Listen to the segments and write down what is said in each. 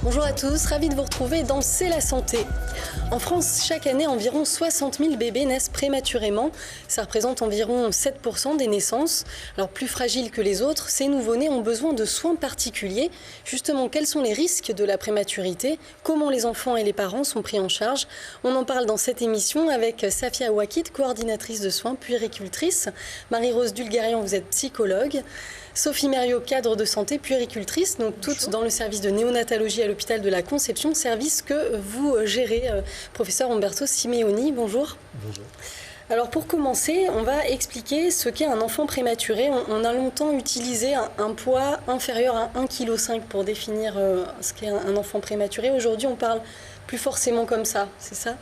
Bonjour à tous, ravi de vous retrouver dans C'est la santé. En France, chaque année, environ 60 000 bébés naissent prématurément. Ça représente environ 7% des naissances. Alors plus fragiles que les autres, ces nouveau-nés ont besoin de soins particuliers. Justement, quels sont les risques de la prématurité? Comment les enfants et les parents sont pris en charge? On en parle dans cette émission avec Safia Ouakid, coordinatrice de soins, puéricultrice. Marie-Rose Dulgarian, vous êtes psychologue. Sophie Mériot, cadre de santé, puéricultrice, donc toutes dans le service de néonatologie à l'hôpital de la Conception, service que vous gérez, professeur Umberto Simeoni. Bonjour. Bonjour. Alors pour commencer, on va expliquer ce qu'est un enfant prématuré. On a longtemps utilisé un poids inférieur à 1,5 kg pour définir ce qu'est un enfant prématuré. Aujourd'hui, on parle plus forcément comme ça, c'est ça ?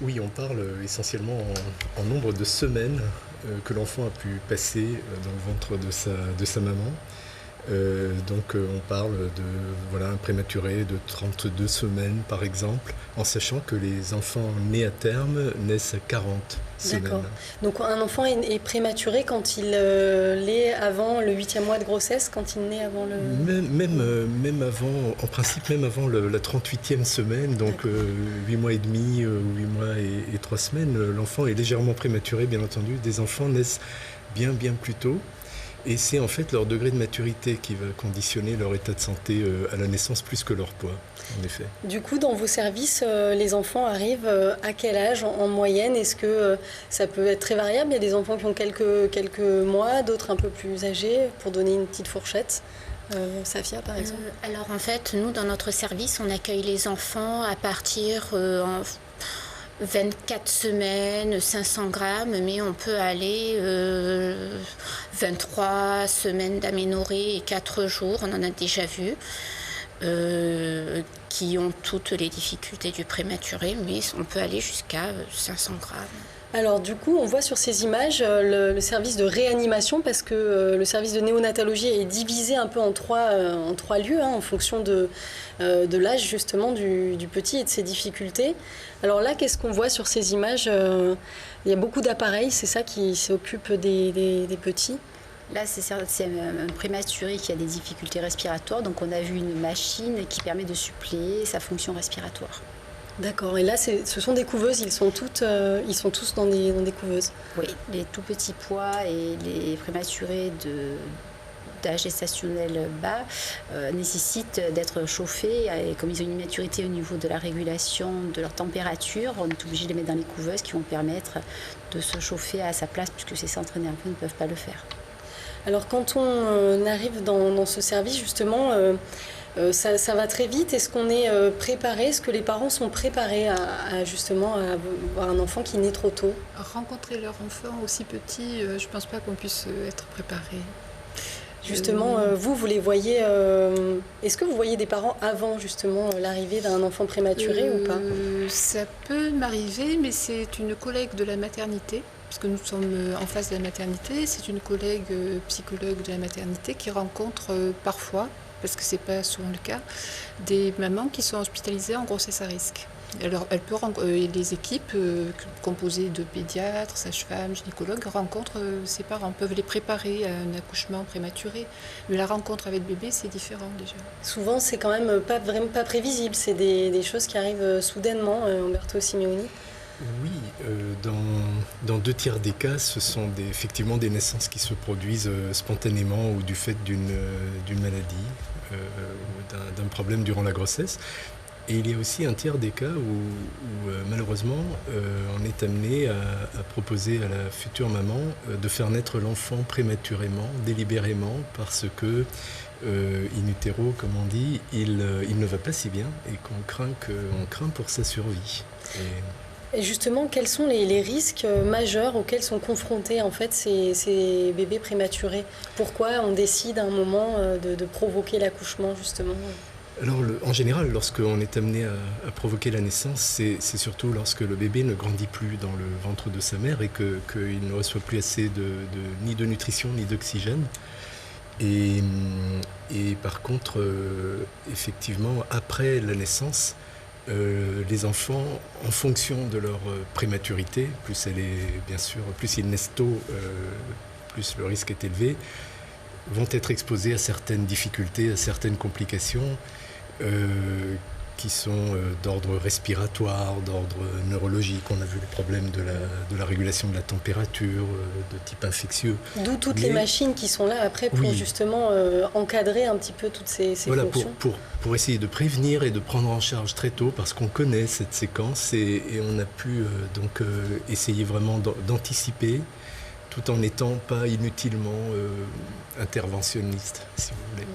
Oui, on parle essentiellement en nombre de semaines que l'enfant a pu passer dans le ventre de sa maman. Donc on parle de un prématuré de 32 semaines par exemple, en sachant que les enfants nés à terme naissent à 40 semaines. D'accord. Donc un enfant est prématuré quand il l'est avant le 8e mois de grossesse, quand il naît avant le... Même avant, en principe même avant la 38e semaine, donc 8 mois et demi ou 8 mois et 3 semaines, l'enfant est légèrement prématuré, bien entendu. Des enfants naissent bien plus tôt. Et c'est en fait leur degré de maturité qui va conditionner leur état de santé à la naissance plus que leur poids, en effet. Du coup, dans vos services, les enfants arrivent à quel âge en moyenne? Est-ce que ça peut être très variable? Il y a des enfants qui ont quelques mois, d'autres un peu plus âgés, pour donner une petite fourchette. Safia, par exemple. Alors en fait, nous, dans notre service, on accueille les enfants à partir... 24 semaines, 500 grammes, mais on peut aller 23 semaines d'aménorrhée et 4 jours, on en a déjà vu, qui ont toutes les difficultés du prématuré, mais on peut aller jusqu'à 500 grammes. Alors du coup, on voit sur ces images le service de réanimation, parce que le service de néonatologie est divisé un peu en trois lieux, en fonction de l'âge justement du petit et de ses difficultés. Alors là, qu'est-ce qu'on voit sur ces images? Il y a beaucoup d'appareils, c'est ça qui s'occupe des petits? Là, c'est un prématuré qui a des difficultés respiratoires, donc on a vu une machine qui permet de suppléer sa fonction respiratoire. D'accord, et là ce sont des couveuses, ils sont tous dans des couveuses. Oui, les tout petits poids et les prématurés d'âge gestationnel bas nécessitent d'être chauffés, et comme ils ont une maturité au niveau de la régulation de leur température, on est obligé de les mettre dans les couveuses qui vont permettre de se chauffer à sa place, puisque ces s'entraîner un peu ne peuvent pas le faire. Alors quand on arrive dans ce service justement, ça va très vite. Est-ce qu'on est préparé? Est-ce que les parents sont préparés à justement avoir un enfant qui naît trop tôt? Rencontrer leur enfant aussi petit, je ne pense pas qu'on puisse être préparé. Justement, vous les voyez... Est-ce que vous voyez des parents avant justement l'arrivée d'un enfant prématuré ou pas? Ça peut m'arriver, mais c'est une collègue de la maternité, puisque nous sommes en face de la maternité. C'est une collègue psychologue de la maternité qui rencontre parfois, parce que ce n'est pas souvent le cas, des mamans qui sont hospitalisées en grossesse à risque. Alors, les équipes composées de pédiatres, sages-femmes, gynécologues rencontrent ces parents, peuvent les préparer à un accouchement prématuré. Mais la rencontre avec le bébé, c'est différent déjà. Souvent, c'est quand même pas prévisible, c'est des choses qui arrivent soudainement, Umberto Simeoni. Oui, dans 2 tiers des cas, ce sont effectivement des naissances qui se produisent spontanément ou du fait d'une maladie ou d'un problème durant la grossesse. Et il y a aussi 1 tiers des cas où malheureusement, on est amené à proposer à la future maman de faire naître l'enfant prématurément, délibérément, parce que in utero, comme on dit, il ne va pas si bien et qu'on craint pour sa survie. Et justement, quels sont les risques majeurs auxquels sont confrontés en fait ces bébés prématurés? Pourquoi on décide à un moment de provoquer l'accouchement justement? Alors, en général, lorsqu'on est amené à provoquer la naissance, c'est surtout lorsque le bébé ne grandit plus dans le ventre de sa mère et qu'il ne reçoit plus assez ni de nutrition ni d'oxygène. Et par contre, effectivement, après la naissance, les enfants, en fonction de leur prématurité, plus ils naissent tôt, plus le risque est élevé, vont être exposés à certaines difficultés, à certaines complications. qui sont d'ordre respiratoire, d'ordre neurologique. On a vu les problèmes de la régulation de la température, de type infectieux. D'où toutes les machines qui sont là après pour justement encadrer un petit peu toutes ces fonctions. Pour essayer de prévenir et de prendre en charge très tôt, parce qu'on connaît cette séquence et on a pu essayer vraiment d'anticiper, tout en n'étant pas inutilement interventionniste, si vous voulez.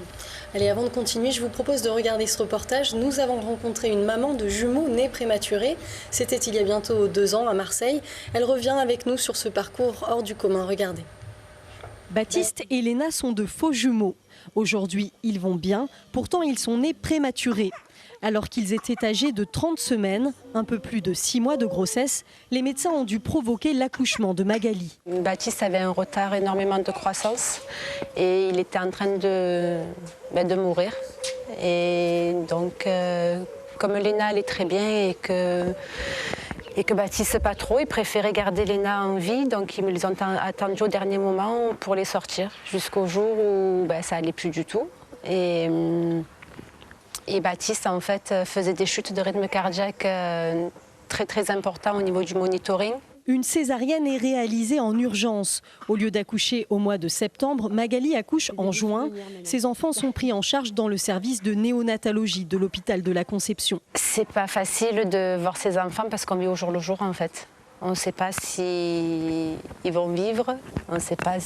Allez, avant de continuer, je vous propose de regarder ce reportage. Nous avons rencontré une maman de jumeaux nés prématurés. C'était il y a bientôt 2 ans à Marseille. Elle revient avec nous sur ce parcours hors du commun. Regardez. Baptiste et Léna sont de faux jumeaux. Aujourd'hui, ils vont bien. Pourtant, ils sont nés prématurés. Alors qu'ils étaient âgés de 30 semaines, un peu plus de 6 mois de grossesse, les médecins ont dû provoquer l'accouchement de Magali. Baptiste avait un retard énormément de croissance et il était en train de mourir. Et donc, comme Léna allait très bien et que Baptiste pas trop, ils préféraient garder Léna en vie, donc ils me les ont attendus au dernier moment pour les sortir, jusqu'au jour où ça allait plus du tout. Et Baptiste, en fait, faisait des chutes de rythme cardiaque très très importantes au niveau du monitoring. Une césarienne est réalisée en urgence. Au lieu d'accoucher au mois de septembre, Magali accouche en juin. Ses enfants sont pris en charge dans le service de néonatologie de l'hôpital de la Conception. C'est pas facile de voir ses enfants parce qu'on vit au jour le jour, en fait. On ne sait pas si ils vont vivre, on ne sait pas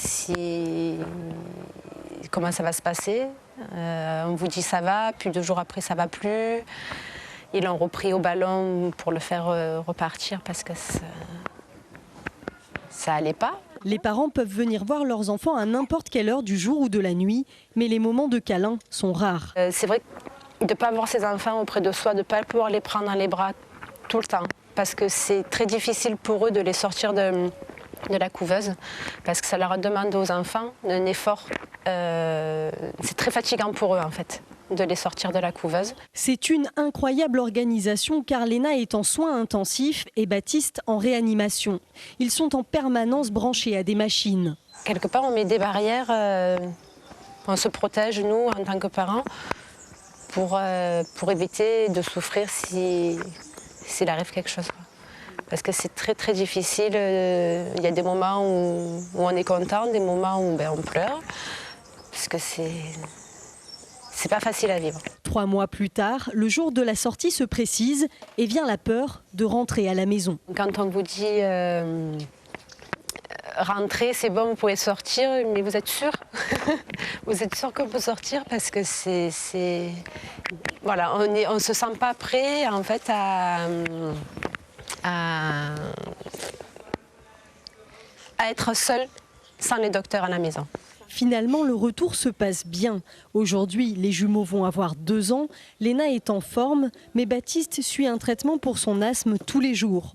comment ça va se passer. On vous dit ça va, puis 2 jours après ça va plus. Ils l'ont repris au ballon pour le faire repartir parce que ça allait pas. Les parents peuvent venir voir leurs enfants à n'importe quelle heure du jour ou de la nuit, mais les moments de câlin sont rares. C'est vrai de ne pas voir ses enfants auprès de soi, de ne pas pouvoir les prendre dans les bras tout le temps, parce que c'est très difficile pour eux de les sortir de la couveuse, parce que ça leur demande aux enfants un effort. C'est très fatigant pour eux, en fait, de les sortir de la couveuse. C'est une incroyable organisation car Léna est en soins intensifs et Baptiste en réanimation. Ils sont en permanence branchés à des machines. Quelque part, on met des barrières, on se protège, nous, en tant que parents, pour éviter de souffrir s'il arrive quelque chose. Parce que c'est très très difficile. Il y a des moments où on est content, des moments où on pleure. Parce que c'est pas facile à vivre. 3 mois plus tard, le jour de la sortie se précise et vient la peur de rentrer à la maison. Quand on vous dit rentrez, c'est bon, vous pouvez sortir, mais vous êtes sûr? Vous êtes sûr qu'on peut sortir? Parce que voilà, on se sent pas prêt en fait à être seul sans les docteurs à la maison. Finalement, le retour se passe bien. Aujourd'hui, les jumeaux vont avoir 2 ans. Léna est en forme, mais Baptiste suit un traitement pour son asthme tous les jours.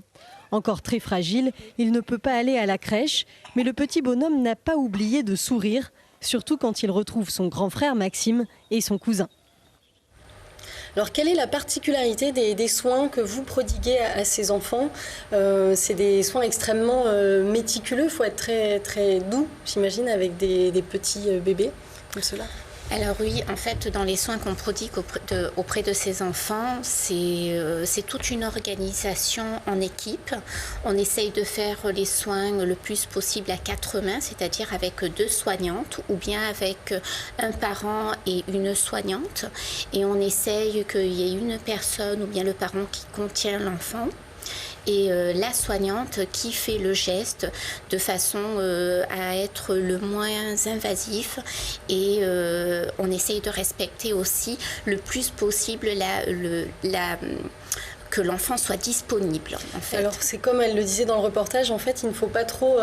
Encore très fragile, il ne peut pas aller à la crèche, mais le petit bonhomme n'a pas oublié de sourire, surtout quand il retrouve son grand frère Maxime et son cousin. Alors, quelle est la particularité des soins que vous prodiguez à ces enfants? C'est des soins extrêmement méticuleux, il faut être très, très doux, j'imagine, avec des petits bébés comme cela. Alors oui, en fait, dans les soins qu'on prodigue auprès de ces enfants, c'est toute une organisation en équipe. On essaye de faire les soins le plus possible à 4 mains, c'est-à-dire avec 2 soignantes ou bien avec un parent et une soignante. Et on essaye qu'il y ait une personne ou bien le parent qui contient l'enfant. Et la soignante qui fait le geste de façon à être le moins invasif et on essaye de respecter aussi le plus possible que l'enfant soit disponible. En fait. Alors c'est comme elle le disait dans le reportage, en fait il ne faut pas trop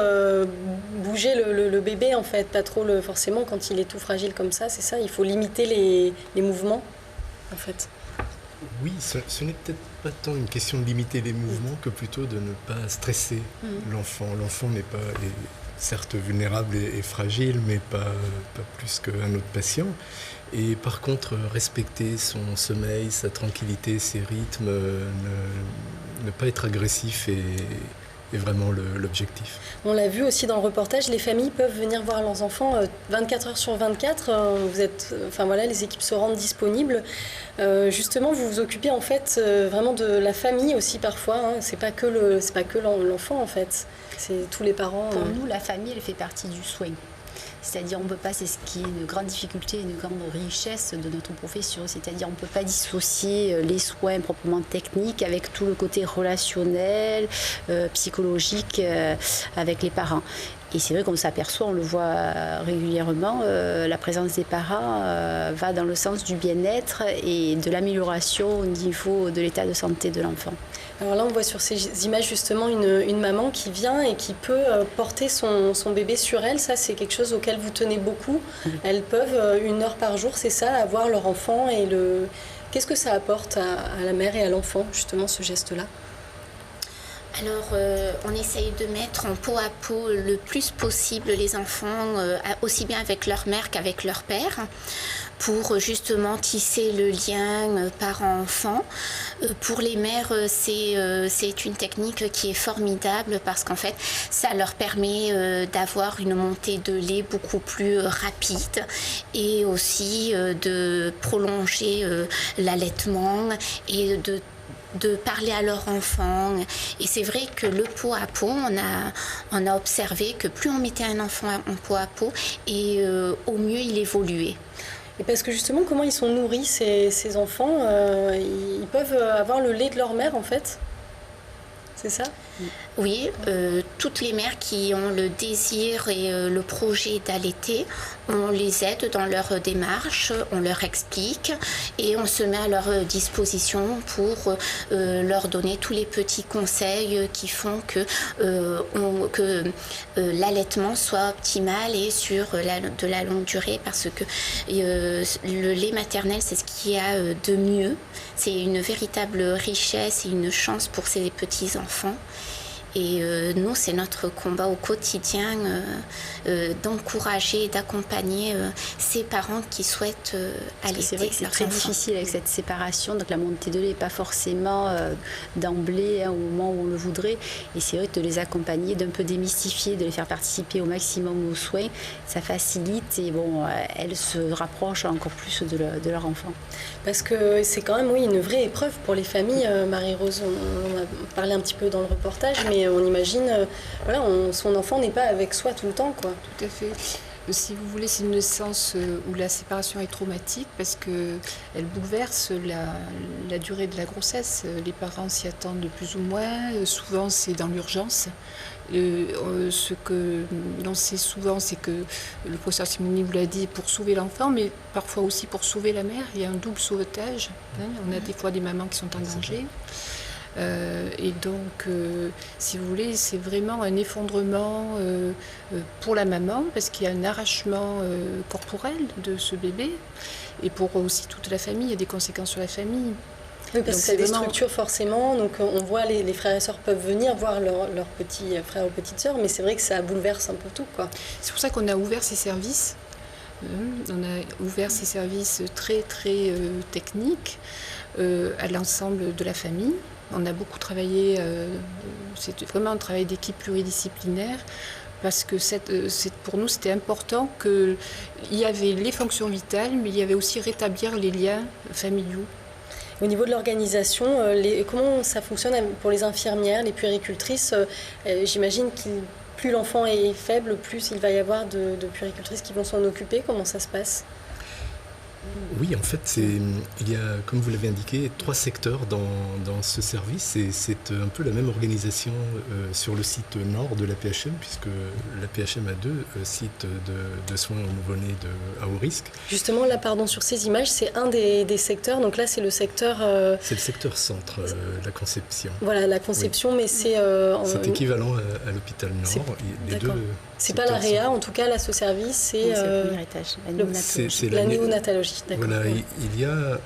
bouger le bébé en fait, pas trop forcément quand il est tout fragile comme ça, c'est ça, il faut limiter les mouvements en fait. Oui, ce n'est peut-être pas tant une question de limiter les mouvements que plutôt de ne pas stresser l'enfant. L'enfant est certes vulnérable et fragile, mais pas plus qu'un autre patient. Et par contre, respecter son sommeil, sa tranquillité, ses rythmes, ne pas être agressif vraiment l'objectif. On l'a vu aussi dans le reportage, les familles peuvent venir voir leurs enfants 24 heures sur 24. Les équipes se rendent disponibles. Justement, vous vous occupez en fait vraiment de la famille aussi parfois. Hein. C'est pas que l'enfant en fait. C'est tous les parents. Pour nous, la famille, elle fait partie du soin. C'est-à-dire, on peut pas, c'est ce qui est une grande difficulté, une grande richesse de notre profession. C'est-à-dire, on ne peut pas dissocier les soins proprement techniques avec tout le côté relationnel, psychologique avec les parents. Et c'est vrai qu'on s'aperçoit, on le voit régulièrement, la présence des parents va dans le sens du bien-être et de l'amélioration au niveau de l'état de santé de l'enfant. Alors là, on voit sur ces images justement une maman qui vient et qui peut porter son bébé sur elle. Ça, c'est quelque chose auquel vous tenez beaucoup. Oui. Elles peuvent, 1 heure par jour, c'est ça, avoir leur enfant. Qu'est-ce que ça apporte à la mère et à l'enfant, justement, ce geste-là ? Alors, on essaye de mettre en peau à peau le plus possible les enfants, aussi bien avec leur mère qu'avec leur père, pour justement tisser le lien parent-enfant. Pour les mères, c'est une technique qui est formidable parce qu'en fait, ça leur permet d'avoir une montée de lait beaucoup plus rapide et aussi de prolonger l'allaitement et de parler à leur enfant. Et c'est vrai que le pot à pot, on a observé que plus on mettait un enfant en pot à pot, et au mieux il évoluait. Et parce que justement, comment ils sont nourris ces enfants ils peuvent avoir le lait de leur mère en fait ? C'est ça ? Oui, toutes les mères qui ont le désir et le projet d'allaiter, on les aide dans leur démarche, on leur explique et on se met à leur disposition pour leur donner tous les petits conseils qui font que l'allaitement soit optimal et sur de la longue durée, parce que le lait maternel, c'est ce qu'il y a de mieux. C'est une véritable richesse et une chance pour ces petits-enfants. Et nous, c'est notre combat au quotidien d'encourager et d'accompagner ces parents qui souhaitent allaiter. C'est vrai que c'est très difficile avec cette séparation, donc la montée de lait n'est pas forcément d'emblée au moment où on le voudrait. Et c'est vrai que de les accompagner, d'un peu démystifier, de les faire participer au maximum aux soins, ça facilite et elles se rapprochent encore plus de leur enfant. Parce que c'est quand même une vraie épreuve pour les familles, Marie-Rose. On a parlé un petit peu dans le reportage, mais on imagine, son enfant n'est pas avec soi tout le temps, quoi. Tout à fait. Si vous voulez, c'est une naissance où la séparation est traumatique parce qu'elle bouleverse la durée de la grossesse. Les parents s'y attendent de plus ou moins. Souvent, c'est dans l'urgence. Ce que l'on sait souvent, c'est que le professeur Simonie vous l'a dit, pour sauver l'enfant, mais parfois aussi pour sauver la mère. Il y a un double sauvetage. On a des fois des mamans qui sont en danger. Et donc, si vous voulez, c'est vraiment un effondrement pour la maman, parce qu'il y a un arrachement corporel de ce bébé, et pour aussi toute la famille, il y a des conséquences sur la famille. Oui, parce que c'est des structures forcément, donc on voit les frères et sœurs peuvent venir voir leurs petits frères ou petites sœurs, mais c'est vrai que ça bouleverse un peu tout, quoi. C'est pour ça qu'on a ouvert ces services. On a ouvert ces services très très techniques à l'ensemble de la famille. On a beaucoup travaillé, c'est vraiment un travail d'équipe pluridisciplinaire, parce que pour nous c'était important qu'il y avait les fonctions vitales, mais il y avait aussi rétablir les liens familiaux. Au niveau de l'organisation, comment ça fonctionne pour les infirmières, les puéricultrices ? J'imagine que plus l'enfant est faible, plus il va y avoir de puéricultrices qui vont s'en occuper. Comment ça se passe ? Oui, en fait, il y a, comme vous l'avez indiqué, 3 secteurs dans ce service, et c'est un peu la même organisation sur le site nord de l'AP-HM, puisque l'AP-HM a 2 sites de soins aux nouveau-nés à haut risque. Justement, là, sur ces images, c'est un des secteurs, donc là, c'est le secteur... C'est le secteur centre, la conception. Voilà, la conception, oui. Mais c'est... c'est équivalent à l'hôpital Nord. Les deux. C'est pas la Réa, en tout cas, là, ce service, c'est le premier étage, la néonatologie. Voilà, il y a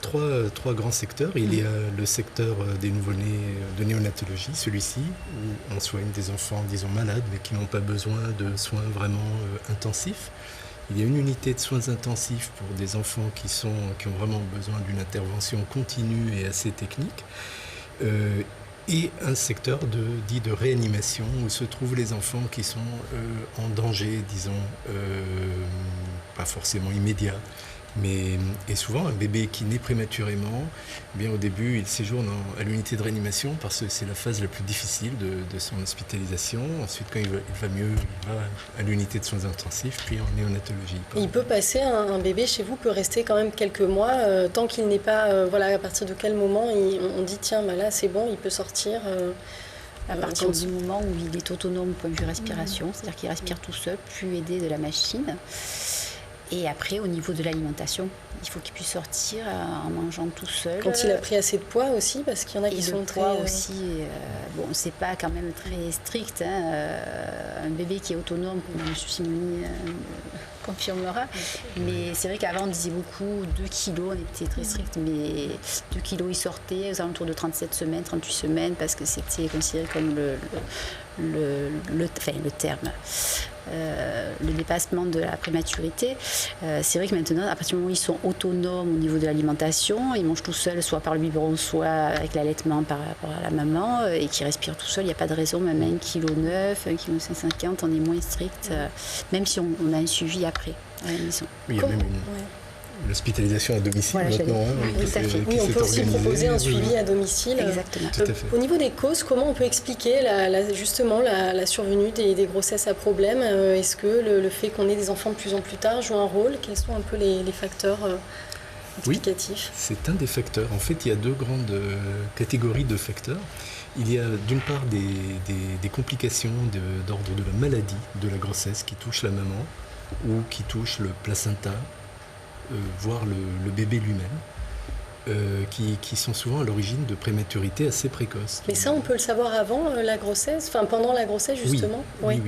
3 grands secteurs. Il y a le secteur des nouveau-nés de néonatologie, celui-ci, où on soigne des enfants, disons, malades, mais qui n'ont pas besoin de soins vraiment intensifs. Il y a une unité de soins intensifs pour des enfants qui ont vraiment besoin d'une intervention continue et assez technique. Et un secteur dit de réanimation où se trouvent les enfants qui sont en danger, disons, pas forcément immédiat. Et souvent, un bébé qui naît prématurément, eh bien, au début, il séjourne à l'unité de réanimation parce que c'est la phase la plus difficile de son hospitalisation. Ensuite, quand il va mieux, il va à l'unité de soins intensifs, puis en néonatologie. Il peut passer, un bébé chez vous peut rester quand même quelques mois, tant qu'il n'est pas... voilà, à partir de quel moment on dit, tiens, bah là, c'est bon, il peut sortir à partir du moment où il est autonome au point de vue respiration, c'est-à-dire qu'il respire tout seul, plus aidé de la machine. Et après, au niveau de l'alimentation, il faut qu'il puisse sortir en mangeant tout seul. Quand il a pris assez de poids aussi, parce qu'il y en a qui sont très... poids aussi, bon, c'est pas quand même très strict. Hein, un bébé qui est autonome, comme M. Simoni confirmera. Mais c'est vrai qu'avant, on disait beaucoup 2 kilos, on était très strict. Mais 2 kilos, il sortait aux alentours de 37 semaines, 38 semaines, parce que c'était considéré comme le terme. Le dépassement de la prématurité. C'est vrai que maintenant, à partir du moment où ils sont autonomes au niveau de l'alimentation, ils mangent tout seuls, soit par le biberon, soit avec l'allaitement par rapport à la maman, et qui respirent tout seuls. Il n'y a pas de raison, même à 1,9 kg, 1,5 kg, on est moins strict, même si on a un suivi après à la maison. Oui, il y a même l'hospitalisation à domicile maintenant. Oui, on peut aussi proposer un suivi à domicile. Exactement. Au niveau des causes, comment on peut expliquer justement la survenue des grossesses à problème? Est-ce que le fait qu'on ait des enfants de plus en plus tard joue un rôle? Quels sont un peu les facteurs explicatifs? Oui, c'est un des facteurs. En fait, il y a 2 grandes catégories de facteurs. Il y a d'une part des complications d'ordre de la maladie de la grossesse qui touchent la maman ou qui touchent le placenta, voire le bébé lui-même, qui sont souvent à l'origine de prématurité assez précoce. Mais ça, on peut le savoir avant la grossesse, enfin pendant la grossesse justement? Oui.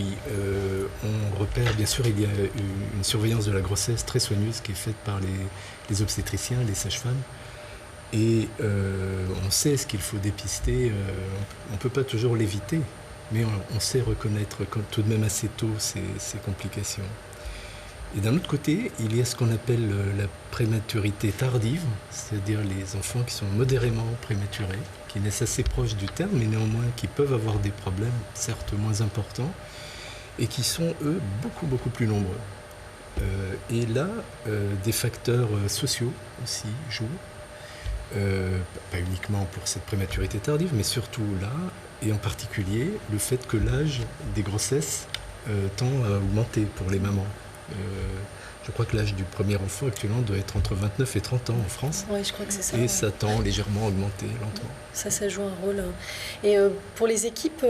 On repère, bien sûr, il y a une surveillance de la grossesse très soigneuse qui est faite par les obstétriciens, les sages-femmes. Et on sait ce qu'il faut dépister. On ne peut pas toujours l'éviter, mais on sait reconnaître tout de même assez tôt ces complications. Et d'un autre côté, il y a ce qu'on appelle la prématurité tardive, c'est-à-dire les enfants qui sont modérément prématurés, qui naissent assez proches du terme, mais néanmoins qui peuvent avoir des problèmes, certes moins importants, et qui sont, eux, beaucoup, beaucoup plus nombreux. Et là, des facteurs sociaux aussi jouent, pas uniquement pour cette prématurité tardive, mais surtout là, et en particulier le fait que l'âge des grossesses tend à augmenter pour les mamans. Je crois que l'âge du premier enfant actuellement doit être entre 29 et 30 ans en France. Oui, je crois que c'est ça. Et ça tend légèrement à augmenter lentement. Ça joue un rôle. Et pour les équipes,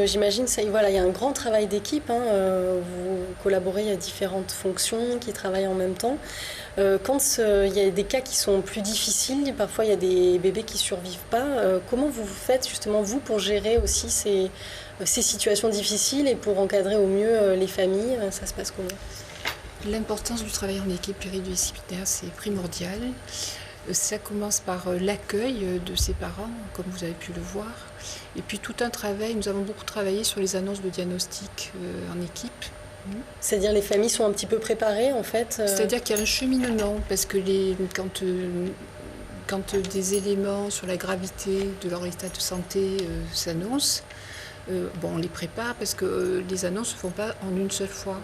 j'imagine, il y a un grand travail d'équipe. Vous collaborez à différentes fonctions qui travaillent en même temps. Quand il y a des cas qui sont plus difficiles, parfois il y a des bébés qui ne survivent pas, comment vous faites justement, vous, pour gérer aussi ces situations difficiles et pour encadrer au mieux les familles? Ça se passe comment? L'importance du travail en équipe pluridisciplinaire, c'est primordial. Ça commence par l'accueil de ses parents, comme vous avez pu le voir. Et puis tout un travail, nous avons beaucoup travaillé sur les annonces de diagnostic en équipe. C'est-à-dire les familles sont un petit peu préparées en fait C'est-à-dire qu'il y a un cheminement, parce que quand des éléments sur la gravité de leur état de santé s'annoncent, on les prépare parce que les annonces ne se font pas en une seule fois.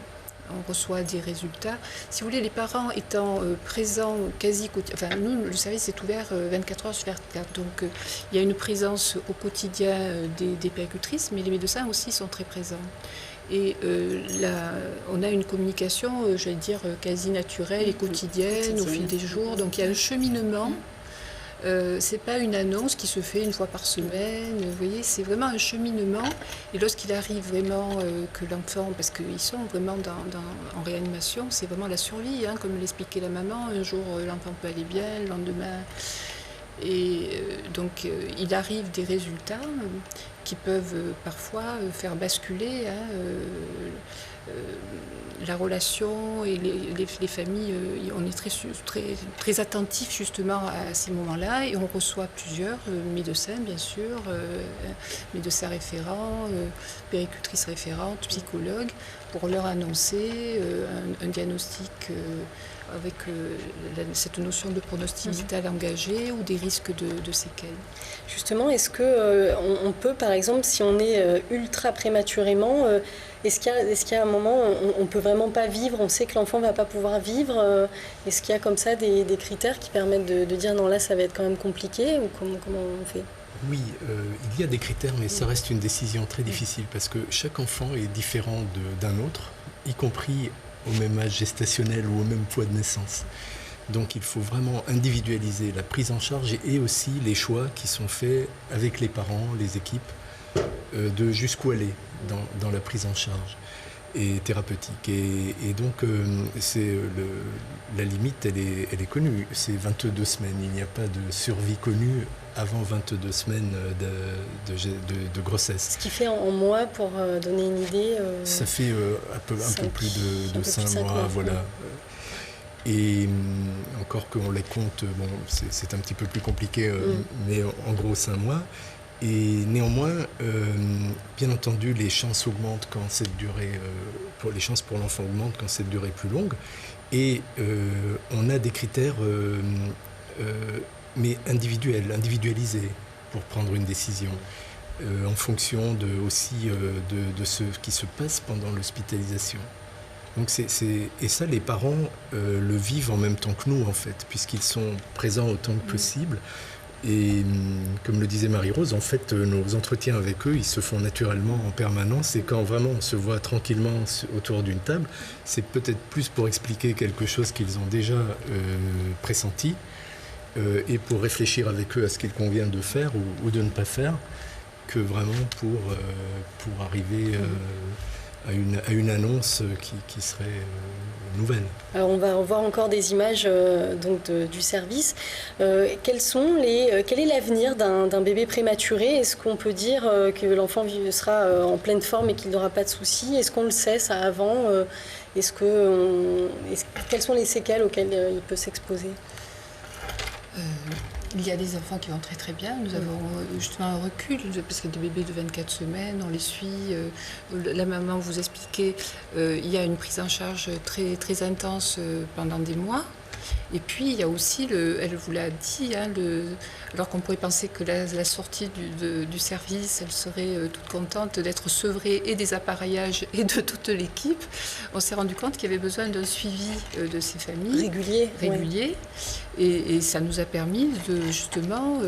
On reçoit des résultats. Si vous voulez, les parents étant présents quasi quotidiennement, enfin nous, le service est ouvert 24 heures sur 24, donc il y a une présence au quotidien des puéricultrices, mais les médecins aussi sont très présents. Et on a une communication, j'allais dire, quasi naturelle et quotidienne au fil des jours, donc il y a un cheminement. C'est pas une annonce qui se fait une fois par semaine, vous voyez, c'est vraiment un cheminement. Et lorsqu'il arrive vraiment que l'enfant, parce qu'ils sont vraiment en réanimation, c'est vraiment la survie, comme l'expliquait la maman. Un jour, l'enfant peut aller bien, le lendemain. Et donc, il arrive des résultats qui peuvent parfois faire basculer la relation et les familles. On est très attentifs justement à ces moments-là et on reçoit plusieurs médecins, bien sûr, médecins référents, puéricultrices référentes, psychologues, pour leur annoncer un diagnostic avec cette notion de pronostic vital engagé ou des risques de séquelles. Justement, est-ce qu'on peut, par exemple, si on est ultra prématurément, est-ce qu'il y a un moment où on ne peut vraiment pas vivre, on sait que l'enfant ne va pas pouvoir vivre, est-ce qu'il y a comme ça des critères qui permettent de dire non, là ça va être quand même compliqué, ou comment on fait? Oui, il y a des critères, mais ça reste une décision très difficile parce que chaque enfant est différent d'un autre, y compris au même âge gestationnel ou au même poids de naissance. Donc il faut vraiment individualiser la prise en charge et aussi les choix qui sont faits avec les parents, les équipes, de jusqu'où aller dans la prise en charge et thérapeutique. Et donc la limite, elle est connue, c'est 22 semaines. Il n'y a pas de survie connue avant 22 semaines de grossesse. Ce qui fait en mois, pour donner une idée... ça fait un peu plus de 5 mois, voilà. Et encore qu'on les compte, bon, c'est un petit peu plus compliqué, mais en gros 5 mois. Et néanmoins, bien entendu, les chances augmentent quand cette durée, les chances pour l'enfant augmentent quand cette durée est plus longue. Et on a des critères, mais individualisés pour prendre une décision, en fonction aussi de ce qui se passe pendant l'hospitalisation. Donc et ça, les parents le vivent en même temps que nous, en fait, puisqu'ils sont présents autant que possible. Et comme le disait Marie-Rose, en fait, nos entretiens avec eux, ils se font naturellement en permanence. Et quand vraiment on se voit tranquillement autour d'une table, c'est peut-être plus pour expliquer quelque chose qu'ils ont déjà pressenti et pour réfléchir avec eux à ce qu'il convient de faire ou de ne pas faire, que vraiment pour arriver à une annonce qui serait nouvelle. Alors on va voir encore des images du service. Quel est l'avenir d'un bébé prématuré? Est-ce qu'on peut dire que l'enfant sera en pleine forme et qu'il n'aura pas de soucis? Est-ce qu'on le sait ça avant? Quelles sont les séquelles auxquelles il peut s'exposer? Il y a des enfants qui vont très très bien. Nous avons justement un recul, parce qu'il y a des bébés de 24 semaines, on les suit. La maman vous expliquait, il y a une prise en charge très, très intense pendant des mois. Et puis il y a aussi, elle vous l'a dit, alors qu'on pourrait penser que la sortie du service, elle serait toute contente d'être sevrée et des appareillages et de toute l'équipe, on s'est rendu compte qu'il y avait besoin d'un suivi de ces familles. Régulier. Ouais. Et ça nous a permis de justement,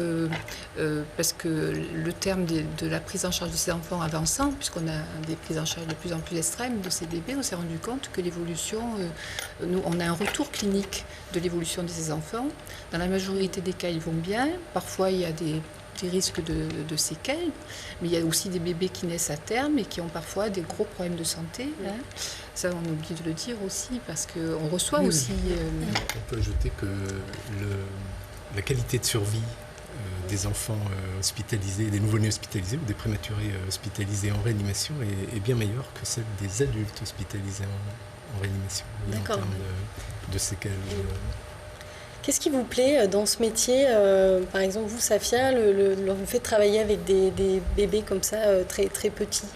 parce que le terme de la prise en charge de ces enfants avançant, puisqu'on a des prises en charge de plus en plus extrêmes de ces bébés, on s'est rendu compte que l'évolution, nous, on a un retour clinique de l'évolution de ces enfants. Dans la majorité des cas, ils vont bien. Parfois, il y a des risques de séquelles, mais il y a aussi des bébés qui naissent à terme et qui ont parfois des gros problèmes de santé. Hein. Ça, on oublie de le dire aussi, parce qu'on reçoit aussi... On peut ajouter que la qualité de survie des enfants hospitalisés, des nouveau-nés hospitalisés ou des prématurés hospitalisés en réanimation est bien meilleure que celle des adultes hospitalisés en réanimation, en termes de séquelles. Qu'est-ce qui vous plaît dans ce métier? Par exemple, vous, Safia, vous faites travailler avec des bébés comme ça, très, très petits.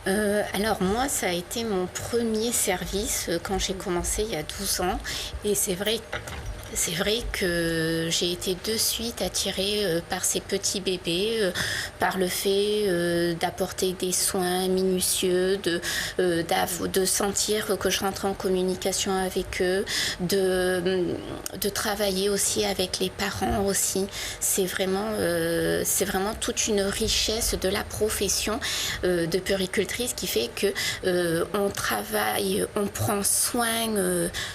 Alors moi, ça a été mon premier service quand j'ai commencé il y a 12 ans. Et c'est vrai que j'ai été de suite attirée par ces petits bébés, par le fait d'apporter des soins minutieux, de sentir que je rentre en communication avec eux, de travailler aussi avec les parents aussi. C'est vraiment toute une richesse de la profession de puéricultrice qui fait que on travaille, on prend soin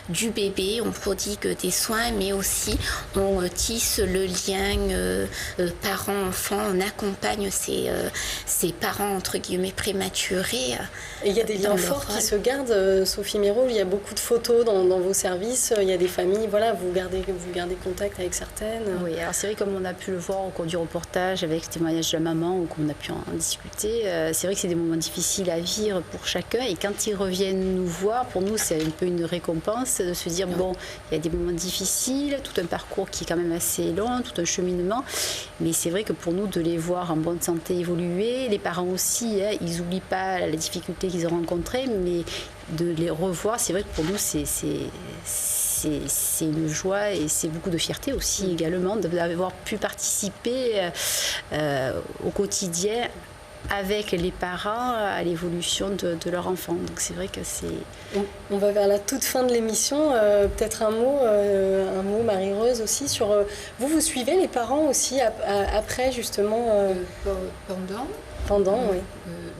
du bébé, on prodigue des soins, mais aussi on tisse le lien parent-enfant, on accompagne ces parents entre guillemets prématurés. Et il y a des liens forts qui se gardent, Sophie Méraud, il y a beaucoup de photos dans vos services, il y a des familles, voilà, vous gardez contact avec certaines. Oui, alors c'est vrai, comme on a pu le voir au cours du reportage avec le témoignage de la maman ou qu'on a pu en discuter, c'est vrai que c'est des moments difficiles à vivre pour chacun, et quand ils reviennent nous voir, pour nous c'est un peu une récompense de se dire bon, il y a des moments difficiles, tout un parcours qui est quand même assez long, tout un cheminement, mais c'est vrai que pour nous de les voir en bonne santé évoluer, les parents aussi, hein, ils n'oublient pas la difficulté qu'ils ont rencontrée, mais de les revoir, c'est vrai que pour nous c'est c'est une joie et c'est beaucoup de fierté aussi également d'avoir pu participer au quotidien avec les parents à l'évolution de leur enfant. Donc c'est vrai que c'est... On va vers la toute fin de l'émission. Peut-être un mot, Marie-Rose, aussi, sur... vous suivez les parents aussi après, justement Pendant, oui.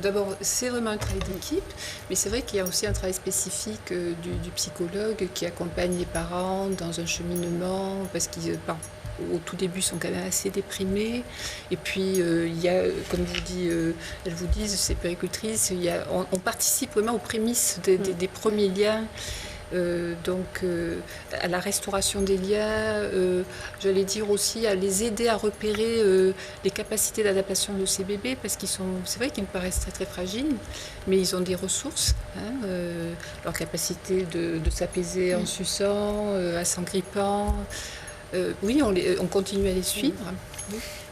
D'abord, c'est vraiment un travail d'équipe, mais c'est vrai qu'il y a aussi un travail spécifique du psychologue qui accompagne les parents dans un cheminement, parce qu'ils au tout début sont quand même assez déprimés. Et puis, il y a, comme elles vous disent, ces puéricultrices, on participe vraiment aux prémices des premiers liens. À la restauration des liens, j'allais dire aussi à les aider à repérer les capacités d'adaptation de ces bébés, parce c'est vrai qu'ils me paraissent très très fragiles, mais ils ont des ressources, leur capacité de s'apaiser en suçant, à s'engrippant. Oui, on continue à les suivre.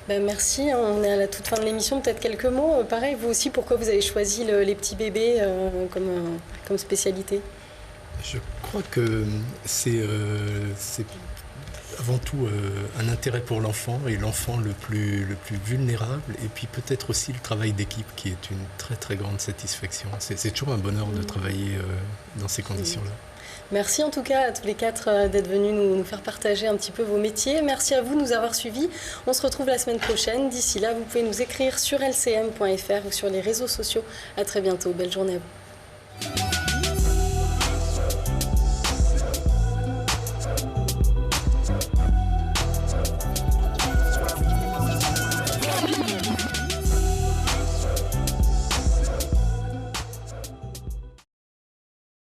Merci, on est à la toute fin de l'émission. Peut-être quelques mots. Pareil, vous aussi, pourquoi vous avez choisi les petits bébés comme spécialité ? Je crois que c'est avant tout un intérêt pour l'enfant, et l'enfant le plus vulnérable, et puis peut-être aussi le travail d'équipe qui est une très très grande satisfaction. C'est toujours un bonheur de travailler dans ces conditions-là. Merci en tout cas à tous les quatre d'être venus nous faire partager un petit peu vos métiers. Merci à vous de nous avoir suivis. On se retrouve la semaine prochaine. D'ici là, vous pouvez nous écrire sur lcm.fr ou sur les réseaux sociaux. À très bientôt. Belle journée à vous.